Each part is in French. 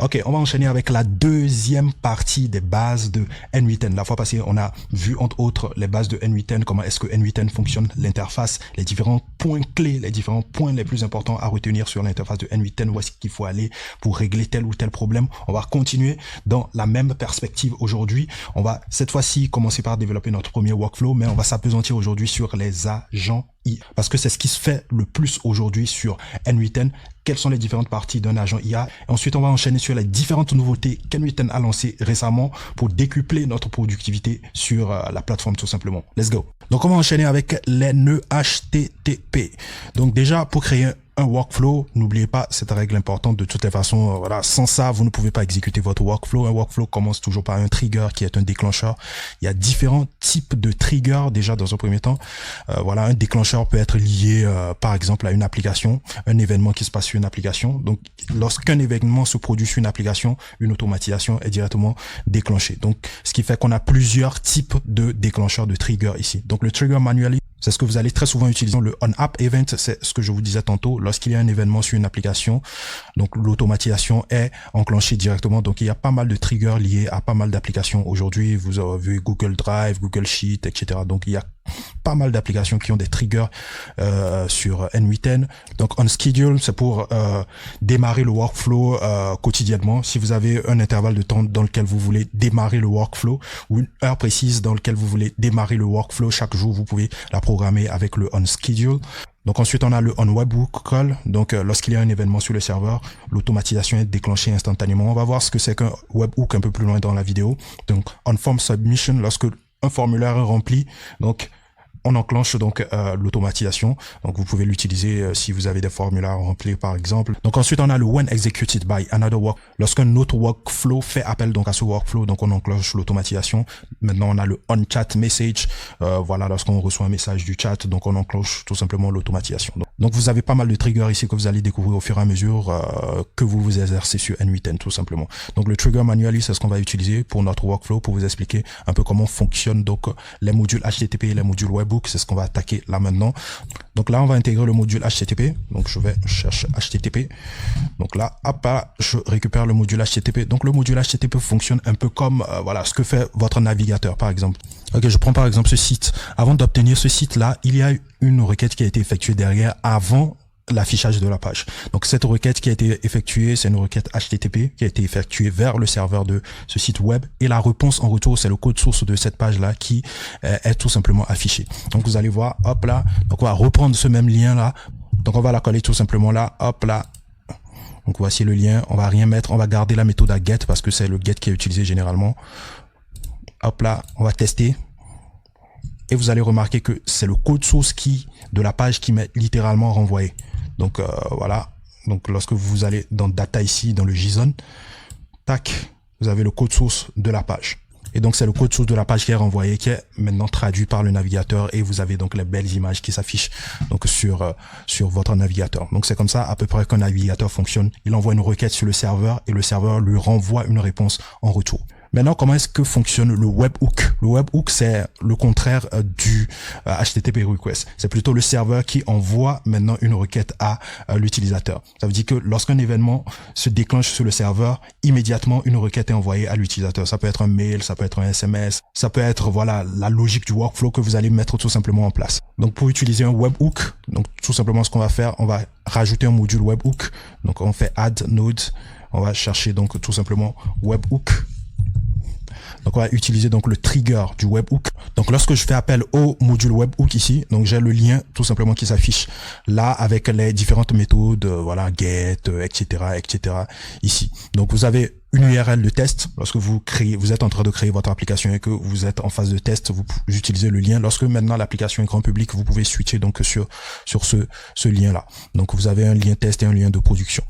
Ok, on va enchaîner avec la deuxième partie des bases de N8N. La fois passée, on a vu entre autres les bases de N8N, comment est-ce que N8N fonctionne, l'interface, les différents points clés, les différents points les plus importants à retenir sur l'interface de N8N, où est-ce qu'il faut aller pour régler tel ou tel problème. On va continuer dans la même perspective aujourd'hui. On va cette fois-ci commencer par développer notre premier workflow, mais on va s'appesantir aujourd'hui sur les agents IA, parce que c'est ce qui se fait le plus aujourd'hui sur N8N. Quelles sont les différentes parties d'un agent IA. Et ensuite, on va enchaîner sur les différentes nouveautés qu'N8N a lancées récemment pour décupler notre productivité sur la plateforme tout simplement. Let's go. Donc, on va enchaîner avec les nœuds HTTP. Donc, déjà, pour créer un workflow, n'oubliez pas cette règle importante de toutes les façons. Voilà, sans ça, vous ne pouvez pas exécuter votre workflow. Un workflow commence toujours par un trigger qui est un déclencheur. Il y a différents types de triggers déjà dans un premier temps. Voilà, un déclencheur peut être lié par exemple à une application, un événement qui se passe sur une application. Donc, lorsqu'un événement se produit sur une application, une automatisation est directement déclenchée. Donc, ce qui fait qu'on a plusieurs types de déclencheurs de triggers ici. Donc, le trigger manually, c'est ce que vous allez très souvent utiliser. Le on-app event, c'est ce que je vous disais tantôt. Lorsqu'il y a un événement sur une application, donc l'automatisation est enclenchée directement. Donc, il y a pas mal de triggers liés à pas mal d'applications. Aujourd'hui, vous avez vu Google Drive, Google Sheet, etc. Donc, il y a pas mal d'applications qui ont des triggers sur N8N. Donc, on schedule, c'est pour démarrer le workflow quotidiennement. Si vous avez un intervalle de temps dans lequel vous voulez démarrer le workflow ou une heure précise dans lequel vous voulez démarrer le workflow chaque jour, vous pouvez la programmer avec le on schedule. Donc ensuite, on a le on webhook call. Donc lorsqu'il y a un événement sur le serveur, l'automatisation est déclenchée instantanément. On va voir ce que c'est qu'un webhook un peu plus loin dans la vidéo. Donc on form submission, lorsque un formulaire est rempli, donc on enclenche donc l'automatisation. Donc vous pouvez l'utiliser si vous avez des formulaires remplis par exemple. Donc ensuite on a le when executed by another work. Lorsqu'un autre workflow fait appel donc à ce workflow, donc on enclenche l'automatisation. Maintenant on a le on chat message. Voilà, lorsqu'on reçoit un message du chat, donc on enclenche tout simplement l'automatisation. Donc vous avez pas mal de triggers ici que vous allez découvrir au fur et à mesure que vous vous exercez sur N8N tout simplement. Donc le trigger manually, c'est ce qu'on va utiliser pour notre workflow pour vous expliquer un peu comment fonctionnent donc les modules HTTP et les modules webhook. C'est ce qu'on va attaquer là maintenant. Donc là, on va intégrer le module HTTP. Donc je vais chercher HTTP. Donc là, hop, là, je récupère le module HTTP. Donc le module HTTP fonctionne un peu comme voilà ce que fait votre navigateur par exemple. Ok, je prends par exemple ce site. Avant d'obtenir ce site-là, il y a une requête qui a été effectuée derrière avant l'affichage de la page. Donc cette requête qui a été effectuée, c'est une requête HTTP qui a été effectuée vers le serveur de ce site web et la réponse en retour, c'est le code source de cette page là qui est tout simplement affiché. Donc vous allez voir, hop là, donc on va reprendre ce même lien là, donc on va la coller tout simplement là, hop là. Donc voici le lien, on va rien mettre, on va garder la méthode à get parce que c'est le get qui est utilisé généralement. Hop là, on va tester. Et vous allez remarquer que c'est le code source de la page qui m'est littéralement renvoyé. Donc voilà, donc lorsque vous allez dans data ici, dans le JSON, tac, vous avez le code source de la page. Et donc c'est le code source de la page qui est renvoyé, qui est maintenant traduit par le navigateur et vous avez donc les belles images qui s'affichent donc sur votre navigateur. Donc c'est comme ça à peu près qu'un navigateur fonctionne. Il envoie une requête sur le serveur et le serveur lui renvoie une réponse en retour. Maintenant, comment est-ce que fonctionne le webhook? Le webhook, c'est le contraire du HTTP request. C'est plutôt le serveur qui envoie maintenant une requête à l'utilisateur. Ça veut dire que lorsqu'un événement se déclenche sur le serveur, immédiatement une requête est envoyée à l'utilisateur. Ça peut être un mail, ça peut être un SMS, ça peut être voilà la logique du workflow que vous allez mettre tout simplement en place. Donc pour utiliser un webhook, donc tout simplement ce qu'on va faire, on va rajouter un module webhook. Donc on fait add node, on va chercher donc tout simplement webhook. Donc on va utiliser donc le trigger du webhook. Donc lorsque je fais appel au module webhook ici, donc j'ai le lien tout simplement qui s'affiche là avec les différentes méthodes, voilà, get, etc. ici. Donc vous avez une URL de test. Lorsque vous êtes en train de créer votre application et que vous êtes en phase de test, vous utilisez le lien. Lorsque maintenant l'application est grand public, vous pouvez switcher donc sur ce lien là. Donc vous avez un lien test et un lien de production.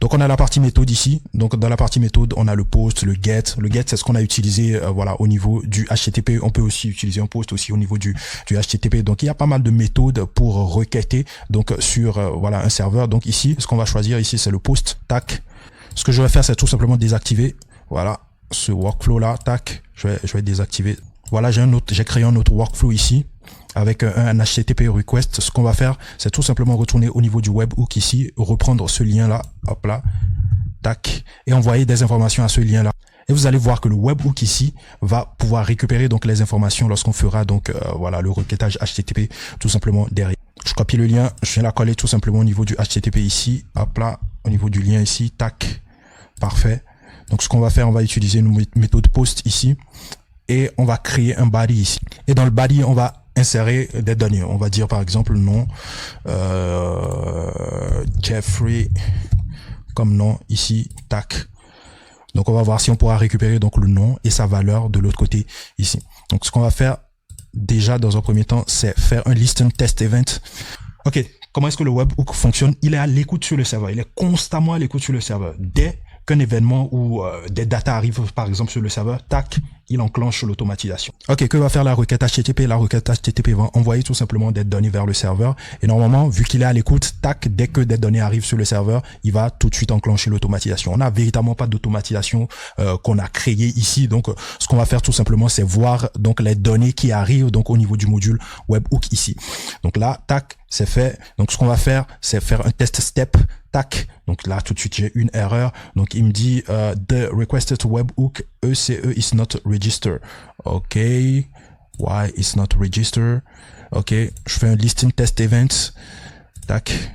Donc on a la partie méthode ici. Donc dans la partie méthode, on a le post, le get. Le get, c'est ce qu'on a utilisé voilà au niveau du HTTP. On peut aussi utiliser un post aussi au niveau du HTTP. Donc il y a pas mal de méthodes pour requêter donc sur voilà un serveur. Donc ici, ce qu'on va choisir ici, c'est le post. Tac. Ce que je vais faire, c'est tout simplement désactiver, voilà, ce workflow là, tac, je vais désactiver. Voilà, j'ai créé un autre workflow ici avec un HTTP request. Ce qu'on va faire, c'est tout simplement retourner au niveau du webhook ici, reprendre ce lien là, hop là, tac, et envoyer des informations à ce lien-là. Et vous allez voir que le webhook ici va pouvoir récupérer donc les informations lorsqu'on fera donc voilà le requêtage HTTP tout simplement derrière. Je copie le lien, je viens la coller tout simplement au niveau du HTTP ici, hop là, au niveau du lien ici, tac, parfait. Donc ce qu'on va faire, on va utiliser une méthode post ici et on va créer un body ici. Et dans le body, on va insérer des données. On va dire par exemple nom Jeffrey comme nom ici, tac. Donc on va voir si on pourra récupérer donc le nom et sa valeur de l'autre côté ici. Donc ce qu'on va faire déjà dans un premier temps, c'est faire un listen test event. Ok, comment est-ce que le webhook fonctionne? Il est à l'écoute sur le serveur, il est constamment à l'écoute sur le serveur. Dès qu'un événement ou des data arrivent par exemple sur le serveur, tac, il enclenche l'automatisation. Ok, que va faire la requête HTTP? La requête HTTP va envoyer tout simplement des données vers le serveur. Et normalement, vu qu'il est à l'écoute, tac, dès que des données arrivent sur le serveur, il va tout de suite enclencher l'automatisation. On n'a véritablement pas d'automatisation qu'on a créée ici. Donc, ce qu'on va faire tout simplement, c'est voir donc les données qui arrivent donc au niveau du module webhook ici. Donc là, tac, c'est fait. Donc, ce qu'on va faire, c'est faire un test step. Tac. Donc là, tout de suite, j'ai une erreur. Donc, il me dit the requested webhook ECE is not registered. OK. Why is not registered? OK. Je fais un listing test event. Tac.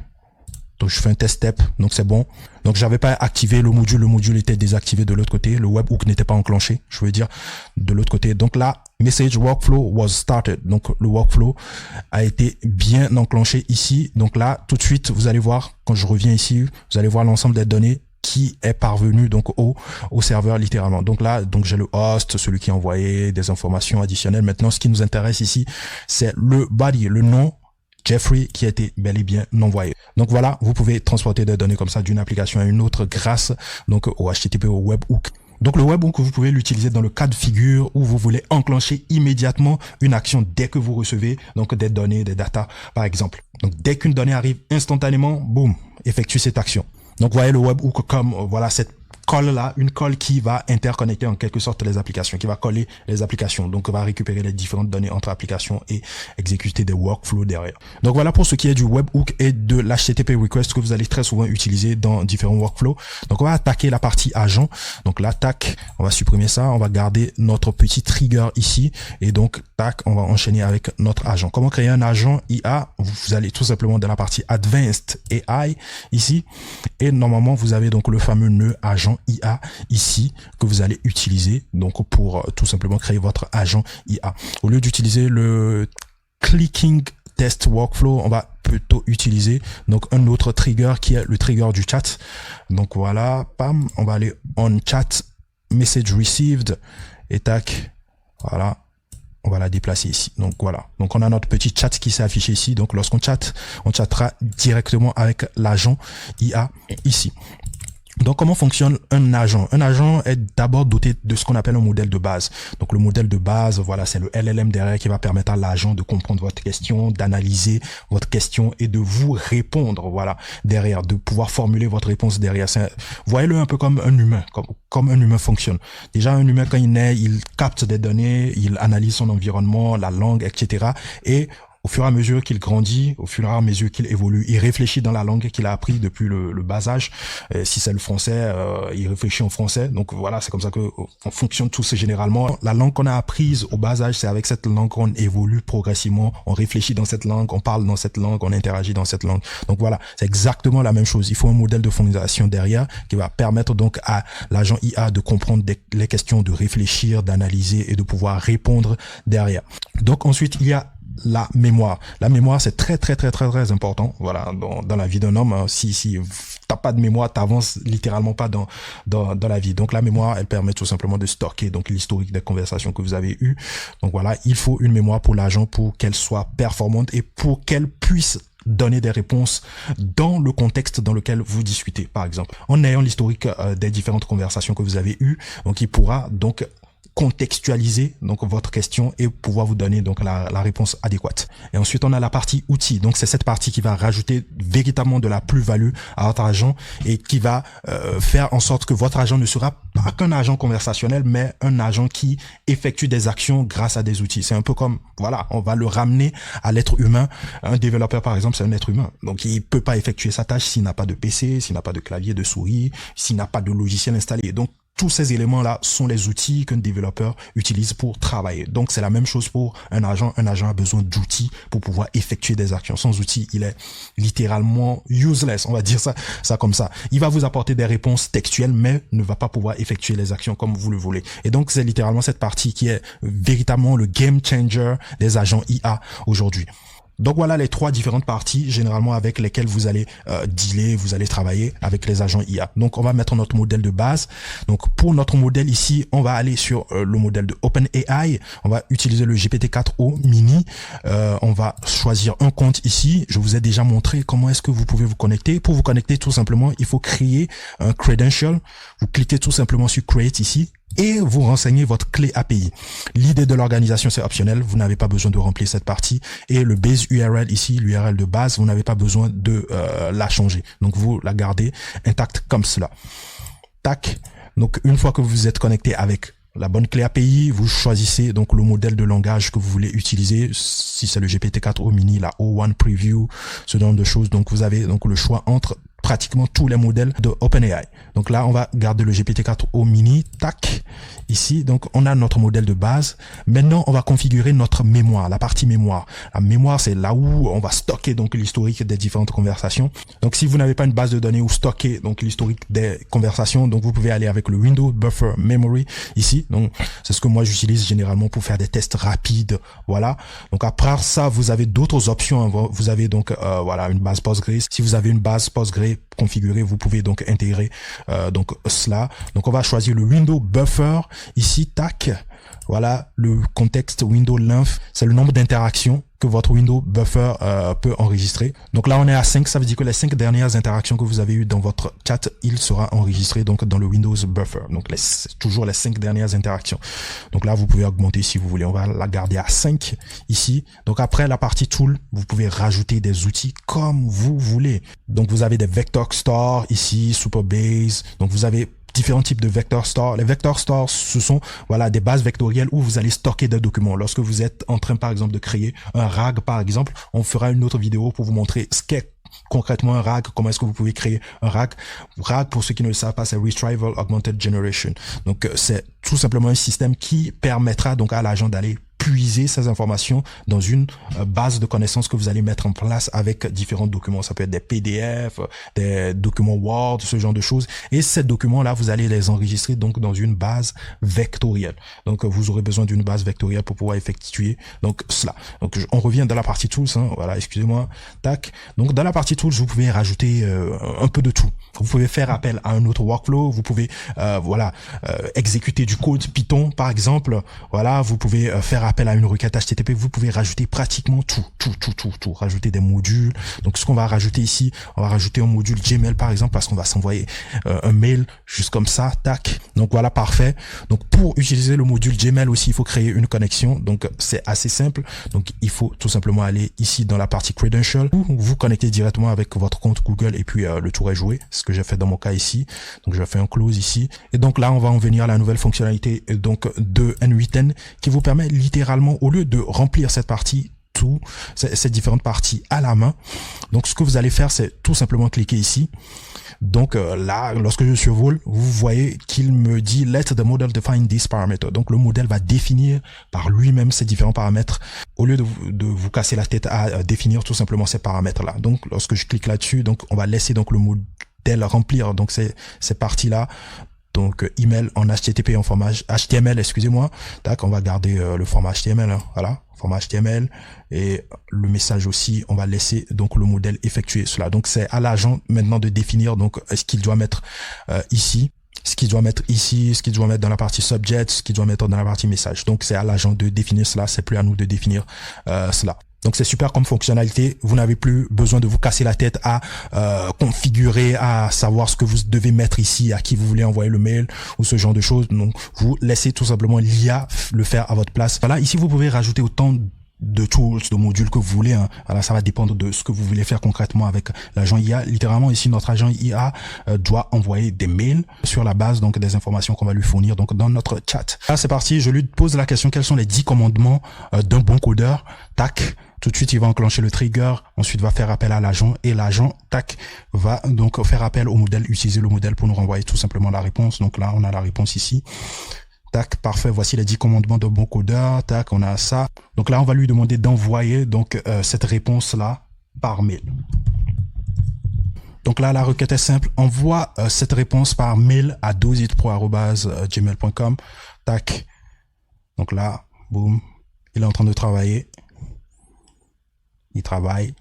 Donc, je fais un test step. Donc, c'est bon. Donc, j'avais pas activé le module. Le module était désactivé de l'autre côté. Le webhook n'était pas enclenché. Je veux dire, de l'autre côté. Donc là, message workflow was started. Donc, le workflow a été bien enclenché ici. Donc là, tout de suite, vous allez voir, quand je reviens ici, vous allez voir l'ensemble des données qui est parvenu donc au serveur littéralement. Donc là, donc j'ai le host, celui qui a envoyé des informations additionnelles. Maintenant, ce qui nous intéresse ici, c'est le body, le nom Jeffrey qui a été bel et bien envoyé. Donc voilà, vous pouvez transporter des données comme ça d'une application à une autre grâce donc au HTTP, au webhook. Donc le webhook, vous pouvez l'utiliser dans le cas de figure où vous voulez enclencher immédiatement une action dès que vous recevez donc des données, des data par exemple. Donc dès qu'une donnée arrive instantanément, boum, effectue cette action. Donc voyez le webhook comme voilà cette colle là, une colle qui va interconnecter en quelque sorte les applications, qui va coller les applications, donc va récupérer les différentes données entre applications et exécuter des workflows derrière. Donc voilà pour ce qui est du webhook et de l'HTTP request que vous allez très souvent utiliser dans différents workflows. Donc on va attaquer la partie agent. Donc là, tac, on va supprimer ça, on va garder notre petit trigger ici et donc tac, on va enchaîner avec notre agent. Comment créer un agent IA? Vous allez tout simplement dans la partie Advanced AI ici et normalement vous avez donc le fameux nœud agent IA ici que vous allez utiliser donc pour tout simplement créer votre agent IA. Au lieu d'utiliser le clicking test workflow, on va plutôt utiliser donc un autre trigger qui est le trigger du chat. Donc voilà, pam, on va aller on chat message received et tac, voilà. On va la déplacer ici. Donc voilà. Donc on a notre petit chat qui s'est affiché ici. Donc lorsqu'on chatte, on chattera directement avec l'agent IA ici. Donc, comment fonctionne un agent? Un agent est d'abord doté de ce qu'on appelle un modèle de base. Donc, le modèle de base, voilà, c'est le LLM derrière qui va permettre à l'agent de comprendre votre question, d'analyser votre question et de vous répondre, voilà, derrière, de pouvoir formuler votre réponse derrière. Voyez-le un peu comme un humain, comme un humain fonctionne. Déjà, un humain, quand il naît, il capte des données, il analyse son environnement, la langue, etc. Et au fur et à mesure qu'il grandit, au fur et à mesure qu'il évolue, il réfléchit dans la langue qu'il a appris depuis le bas âge. Si c'est le français, il réfléchit en français. Donc voilà, c'est comme ça que on fonctionne tous généralement. La langue qu'on a apprise au bas âge, c'est avec cette langue qu'on évolue progressivement. On réfléchit dans cette langue, on parle dans cette langue, on interagit dans cette langue. Donc voilà, c'est exactement la même chose. Il faut un modèle de fondation derrière qui va permettre donc à l'agent IA de comprendre les questions, de réfléchir, d'analyser et de pouvoir répondre derrière. Donc ensuite, il y a la mémoire. La mémoire, c'est très important. Voilà, dans la vie d'un homme, si t'as pas de mémoire, t'avances littéralement pas dans la vie. Donc la mémoire, elle permet tout simplement de stocker donc l'historique des conversations que vous avez eues. Donc voilà, il faut une mémoire pour l'agent pour qu'elle soit performante et pour qu'elle puisse donner des réponses dans le contexte dans lequel vous discutez, par exemple. En ayant l'historique des différentes conversations que vous avez eues, donc il pourra donc contextualiser donc votre question et pouvoir vous donner donc la réponse adéquate. Et ensuite on a la partie outils. Donc c'est cette partie qui va rajouter véritablement de la plus-value à votre agent et qui va faire en sorte que votre agent ne sera pas qu'un agent conversationnel, mais un agent qui effectue des actions grâce à des outils. C'est un peu comme, voilà, on va le ramener à l'être humain. Un développeur par exemple, c'est un être humain. Donc il peut pas effectuer sa tâche s'il n'a pas de PC, s'il n'a pas de clavier, de souris, s'il n'a pas de logiciel installé. Donc tous ces éléments-là sont les outils qu'un développeur utilise pour travailler. Donc, c'est la même chose pour un agent. Un agent a besoin d'outils pour pouvoir effectuer des actions. Sans outils, il est littéralement useless. On va dire ça comme ça. Il va vous apporter des réponses textuelles, mais ne va pas pouvoir effectuer les actions comme vous le voulez. Et donc, c'est littéralement cette partie qui est véritablement le game changer des agents IA aujourd'hui. Donc voilà les trois différentes parties généralement avec lesquelles vous allez dealer, vous allez travailler avec les agents IA. Donc on va mettre notre modèle de base. Donc pour notre modèle ici, on va aller sur le modèle de OpenAI. On va utiliser le GPT-4o mini. On va choisir un compte ici. Je vous ai déjà montré comment est-ce que vous pouvez vous connecter. Pour vous connecter, tout simplement, il faut créer un credential. Vous cliquez tout simplement sur Create ici. Et vous renseignez votre clé API. L'idée de l'organisation, c'est optionnel. Vous n'avez pas besoin de remplir cette partie. Et le base URL ici, l'URL de base, vous n'avez pas besoin de la changer. Donc, vous la gardez intacte comme cela. Tac. Donc, une fois que vous êtes connecté avec la bonne clé API, vous choisissez donc le modèle de langage que vous voulez utiliser. Si c'est le GPT-4o mini, la O1 Preview, ce genre de choses. Donc, vous avez donc le choix entre pratiquement tous les modèles de OpenAI. Donc là, on va garder le GPT-4o mini, tac, ici. Donc, on a notre modèle de base. Maintenant, on va configurer notre mémoire, la partie mémoire. La mémoire, c'est là où on va stocker donc l'historique des différentes conversations. Donc, si vous n'avez pas une base de données où stocker donc l'historique des conversations, donc vous pouvez aller avec le Windows Buffer Memory ici. Donc, c'est ce que moi j'utilise généralement pour faire des tests rapides. Voilà. Donc, après ça, vous avez d'autres options. Vous avez donc voilà une base Postgre. Si vous avez une base Postgre configurée, vous pouvez donc intégrer donc cela. Donc, on va choisir le Windows Buffer ici, tac. Voilà, le contexte window length, c'est le nombre d'interactions que votre window buffer peut enregistrer. Donc là, on est à 5, ça veut dire que les 5 dernières interactions que vous avez eues dans votre chat, il sera enregistré donc dans le Windows buffer. Donc toujours les 5 dernières interactions. Donc là, vous pouvez augmenter si vous voulez. On va la garder à 5 ici. Donc après la partie tool, vous pouvez rajouter des outils comme vous voulez. Donc vous avez des vector store ici, Supabase. Donc vous avez différents types de vector store. Les vector stores, ce sont voilà des bases vectorielles où vous allez stocker des documents. Lorsque vous êtes en train, par exemple, de créer un RAG, par exemple, on fera une autre vidéo pour vous montrer ce qu'est concrètement un RAG, comment est-ce que vous pouvez créer un RAG. RAG, pour ceux qui ne le savent pas, c'est Retrieval Augmented Generation. Donc, c'est tout simplement un système qui permettra donc à l'agent d'aller puiser ces informations dans une base de connaissances que vous allez mettre en place avec différents documents. Ça peut être des PDF, des documents Word, ce genre de choses. Et ces documents-là, vous allez les enregistrer donc dans une base vectorielle. Donc, vous aurez besoin d'une base vectorielle pour pouvoir effectuer donc cela. Donc, on revient dans la partie tools. Voilà, excusez-moi. Tac. Donc, dans la partie tools, vous pouvez rajouter un peu de tout. Vous pouvez faire appel à un autre workflow. Vous pouvez, exécuter du code Python, par exemple. Voilà, vous pouvez faire appel à une requête HTTP, vous pouvez rajouter pratiquement tout, rajouter des modules. Donc, ce qu'on va rajouter ici, on va rajouter un module Gmail, par exemple, parce qu'on va s'envoyer un mail juste comme ça, tac. Donc, voilà, parfait. Donc, pour utiliser le module Gmail aussi, il faut créer une connexion. Donc, c'est assez simple. Donc, il faut tout simplement aller ici dans la partie Credential, ou vous connecter directement avec votre compte Google et puis le tour est joué. C'est ce que j'ai fait dans mon cas ici. Donc, je fais un close ici. Et donc, là, on va en venir à la nouvelle fonctionnalité donc de N8N qui vous permet littéralement, au lieu de remplir cette partie, ces différentes parties à la main, donc ce que vous allez faire, c'est tout simplement cliquer ici. Donc là, lorsque je survole, vous voyez qu'il me dit let the model define this parameter. Donc le modèle va définir par lui-même ces différents paramètres au lieu de vous casser la tête à définir tout simplement ces paramètres-là. Donc lorsque je clique là-dessus, donc on va laisser donc le modèle remplir donc ces parties-là. Donc email en HTTP en format HTML, excusez-moi. Tac, on va garder le format HTML, voilà, format HTML, et le message aussi, on va laisser donc le modèle effectuer cela. Donc c'est à l'agent maintenant de définir donc ce qu'il doit mettre ici, ce qu'il doit mettre ici, ce qu'il doit mettre dans la partie subject, ce qu'il doit mettre dans la partie message. Donc c'est à l'agent de définir cela, c'est plus à nous de définir cela. Donc c'est super comme fonctionnalité, vous n'avez plus besoin de vous casser la tête à configurer, à savoir ce que vous devez mettre ici, à qui vous voulez envoyer le mail ou ce genre de choses. Donc vous laissez tout simplement l'IA le faire à votre place. Voilà, ici vous pouvez rajouter autant de tools, de modules que vous voulez. Alors ça va dépendre de ce que vous voulez faire concrètement avec l'agent IA. Littéralement ici notre agent IA doit envoyer des mails sur la base donc des informations qu'on va lui fournir donc dans notre chat. Là c'est parti, je lui pose la question quels sont les 10 commandements d'un bon codeur. Tac. Tout de suite, il va enclencher le trigger, ensuite va faire appel à l'agent et l'agent, tac, va donc faire appel au modèle, utiliser le modèle pour nous renvoyer tout simplement la réponse. Donc là, on a la réponse ici. Tac, parfait, voici les 10 commandements de bon codeur. Tac, on a ça. Donc là, on va lui demander d'envoyer donc cette réponse-là par mail. Donc là, la requête est simple. Envoie cette réponse par mail à dozitpro@gmail.com. Tac. Donc là, boum, il est en train de travailler. Il travaille.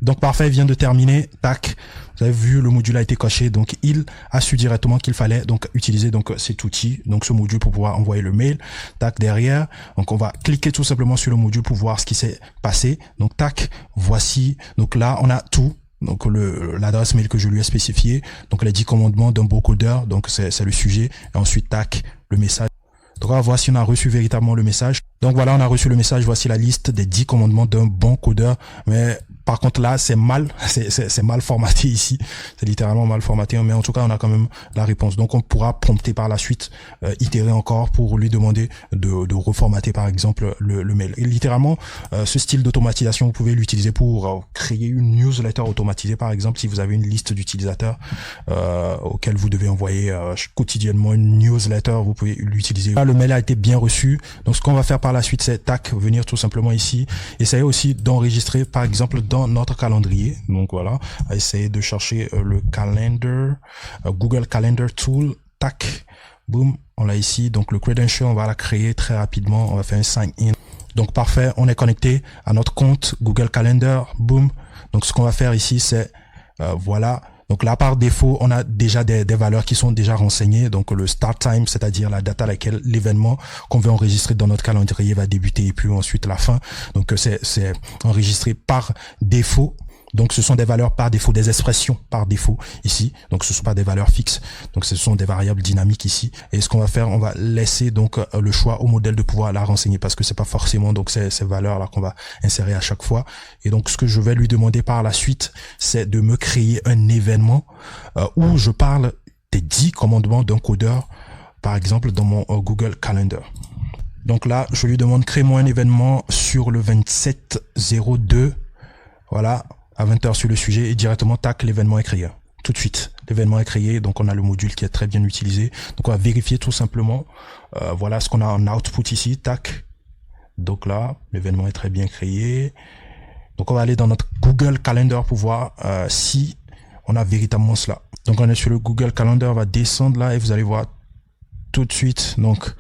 Donc parfait, il vient de terminer. Tac. Vous avez vu, le module a été coché. Donc il a su directement qu'il fallait donc utiliser donc cet outil, donc ce module pour pouvoir envoyer le mail. Tac, derrière. Donc on va cliquer tout simplement sur le module pour voir ce qui s'est passé. Donc tac, voici. Donc là, on a tout. Donc l'adresse mail que je lui ai spécifiée. Donc les 10 commandements d'un bon codeur. Donc c'est le sujet. Et ensuite, tac, le message. Donc on va voir si on a reçu véritablement le message. Donc voilà, on a reçu le message. Voici la liste des 10 commandements d'un bon codeur. Mais par contre là, c'est mal formaté ici. C'est littéralement mal formaté. Mais en tout cas, on a quand même la réponse. Donc on pourra prompter par la suite, itérer encore pour lui demander de reformater par exemple le mail. Et littéralement, ce style d'automatisation, vous pouvez l'utiliser pour créer une newsletter automatisée. Par exemple, si vous avez une liste d'utilisateurs auxquels vous devez envoyer quotidiennement une newsletter, vous pouvez l'utiliser. Là, le mail a été bien reçu. Donc ce qu'on va faire par la suite, c'est tac, venir tout simplement ici. Essayez aussi d'enregistrer par exemple dans notre calendrier. Donc voilà, essayez de chercher le calendar, Google Calendar Tool, tac, boum, on l'a ici. Donc le credential, on va la créer très rapidement, on va faire un sign in. Donc parfait, on est connecté à notre compte Google Calendar, boum. Donc ce qu'on va faire ici, c'est voilà. Donc là, par défaut, on a déjà des valeurs qui sont déjà renseignées. Donc le start time, c'est-à-dire la date à laquelle l'événement qu'on veut enregistrer dans notre calendrier va débuter et puis ensuite la fin. Donc c'est enregistré par défaut. Donc ce sont des valeurs par défaut, des expressions par défaut ici. Donc ce sont pas des valeurs fixes. Donc ce sont des variables dynamiques ici. Et ce qu'on va faire, on va laisser donc le choix au modèle de pouvoir la renseigner parce que c'est pas forcément donc ces valeurs là qu'on va insérer à chaque fois. Et donc ce que je vais lui demander par la suite, c'est de me créer un événement où je parle des 10 commandements d'un codeur, par exemple dans mon Google Calendar. Donc là, je lui demande crée-moi un événement sur le 27/02. Voilà. À 20h sur le sujet et directement, tac, l'événement est créé. Tout de suite, l'événement est créé, donc on a le module qui est très bien utilisé. Donc on va vérifier tout simplement, voilà ce qu'on a en output ici, tac. Donc là, l'événement est très bien créé. Donc on va aller dans notre Google Calendar pour voir si on a véritablement cela. Donc on est sur le Google Calendar, on va descendre là et vous allez voir tout de suite. Donc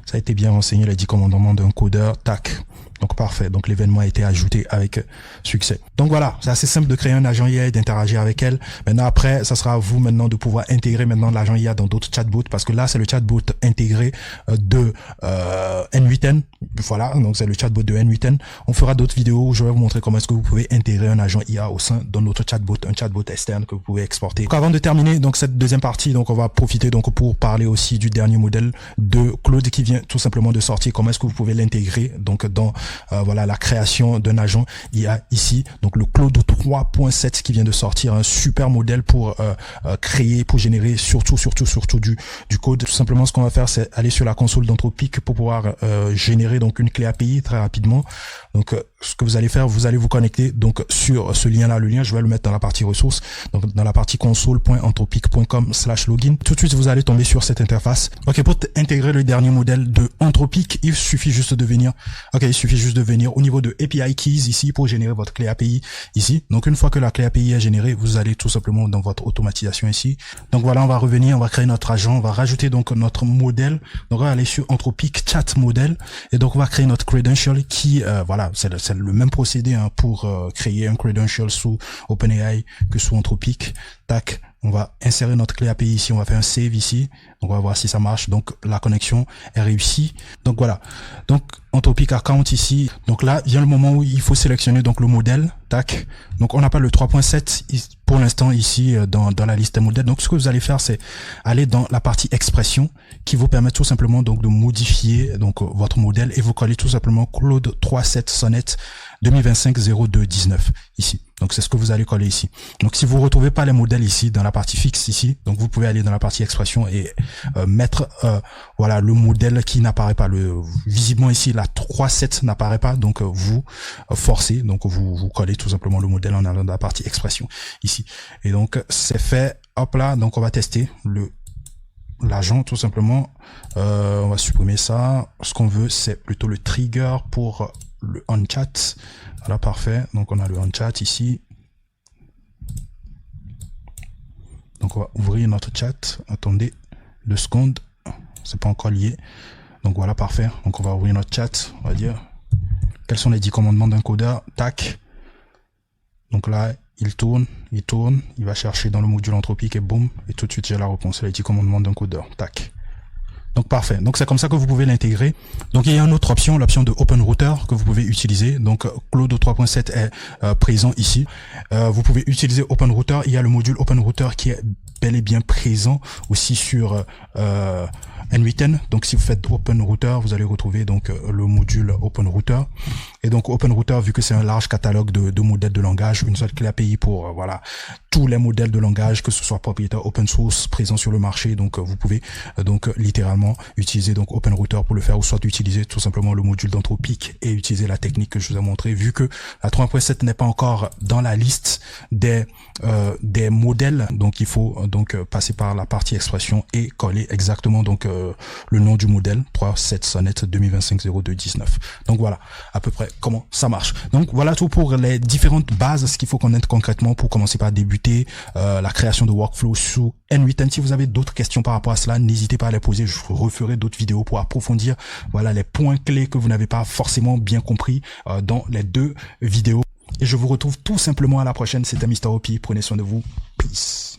ça a été bien renseigné, les 10 commandements d'un codeur, tac. Donc parfait, donc l'événement a été ajouté avec succès. Donc voilà, c'est assez simple de créer un agent IA et d'interagir avec elle. Maintenant après, ça sera à vous maintenant de pouvoir intégrer maintenant l'agent IA dans d'autres chatbots parce que là c'est le chatbot intégré de N8N. Voilà, donc c'est le chatbot de N8N. On fera d'autres vidéos où je vais vous montrer comment est-ce que vous pouvez intégrer un agent IA au sein de notre chatbot, un chatbot externe que vous pouvez exporter. Donc avant de terminer donc cette deuxième partie, donc on va profiter donc pour parler aussi du dernier modèle de Claude qui vient tout simplement de sortir. Comment est-ce que vous pouvez l'intégrer donc dans voilà la création d'un agent IA ici. Donc le Claude 3.7 qui vient de sortir, un super modèle pour créer, pour générer surtout du code. Tout simplement ce qu'on va faire, c'est aller sur la console d'Anthropic pour pouvoir générer donc une clé API très rapidement. Donc ce que vous allez faire, vous allez vous connecter donc sur ce lien là, le lien je vais le mettre dans la partie ressources, donc dans la partie console.anthropic.com/login. Tout de suite vous allez tomber sur cette interface. Ok, pour intégrer le dernier modèle de Anthropic, il suffit juste de venir au niveau de API Keys ici pour générer votre clé API ici. Donc une fois que la clé API est générée, vous allez tout simplement dans votre automatisation ici. Donc voilà, on va revenir, on va créer notre agent, on va rajouter donc notre modèle. Donc on va aller sur Anthropic Chat Model et donc on va créer notre credential qui voilà, c'est le même procédé hein, pour créer un credential sous OpenAI que sous Anthropic. Tac, On va insérer notre clé API ici, on va faire un save ici. Donc on va voir si ça marche. Donc la connexion est réussie. Donc voilà. Donc Anthropic Account ici. Donc là vient le moment où il faut sélectionner donc le modèle. Tac. Donc on n'a pas le 3.7 pour l'instant ici dans la liste des modèles. Donc ce que vous allez faire, c'est aller dans la partie expression qui vous permet tout simplement donc de modifier donc votre modèle et vous collez tout simplement Claude 3.7 Sonnet 2025-02-19 ici. Donc c'est ce que vous allez coller ici. Donc si vous ne retrouvez pas les modèles ici dans la partie fixe ici, donc vous pouvez aller dans la partie expression et mettre voilà le modèle qui n'apparaît pas. Visiblement ici la 3.7 n'apparaît pas, donc vous forcez, donc vous collez tout simplement le modèle en allant dans la partie expression ici. Et donc c'est fait. Hop là, donc on va tester l'agent tout simplement. On va supprimer ça. Ce qu'on veut, c'est plutôt le trigger pour le on-chat. Voilà, parfait. Donc on a le on-chat ici. Donc on va ouvrir notre chat. Attendez 2 secondes. C'est pas encore lié. Donc voilà, parfait. Donc on va ouvrir notre chat. On va dire quels sont les 10 commandements d'un codeur. Tac. Donc là, il tourne, il va chercher dans le module Anthropic et boum, et tout de suite j'ai la réponse. Les 10 commandements d'un codeur. Tac. Donc parfait. Donc c'est comme ça que vous pouvez l'intégrer. Donc il y a une autre option, l'option de Open Router que vous pouvez utiliser. Donc Claude 3.7 est présent ici. Vous pouvez utiliser Open Router. Il y a le module Open Router qui est bel et bien présent aussi sur n8n. Donc si vous faites Open Router, vous allez retrouver donc le module Open Router. Et donc Open Router, vu que c'est un large catalogue de modèles de langage, une seule clé API pour voilà tous les modèles de langage, que ce soit propriétaire open source présents sur le marché. Donc vous pouvez donc littéralement utiliser donc Open Router pour le faire, ou soit utiliser tout simplement le module d'Anthropic et utiliser la technique que je vous ai montré. Vu que la 3.7 n'est pas encore dans la liste des modèles, donc il faut donc passer par la partie expression et coller exactement donc le nom du modèle 3.7 Sonnet 2025-02-19. Donc voilà à peu près comment ça marche. Donc voilà tout pour les différentes bases, ce qu'il faut connaître concrètement pour commencer par débuter la création de workflow sous n8n. Si vous avez d'autres questions par rapport à cela, n'hésitez pas à les poser. Je referai d'autres vidéos pour approfondir voilà les points clés que vous n'avez pas forcément bien compris dans les 2 vidéos. Et je vous retrouve tout simplement à la prochaine. C'était Mr. Opi. Prenez soin de vous. Peace.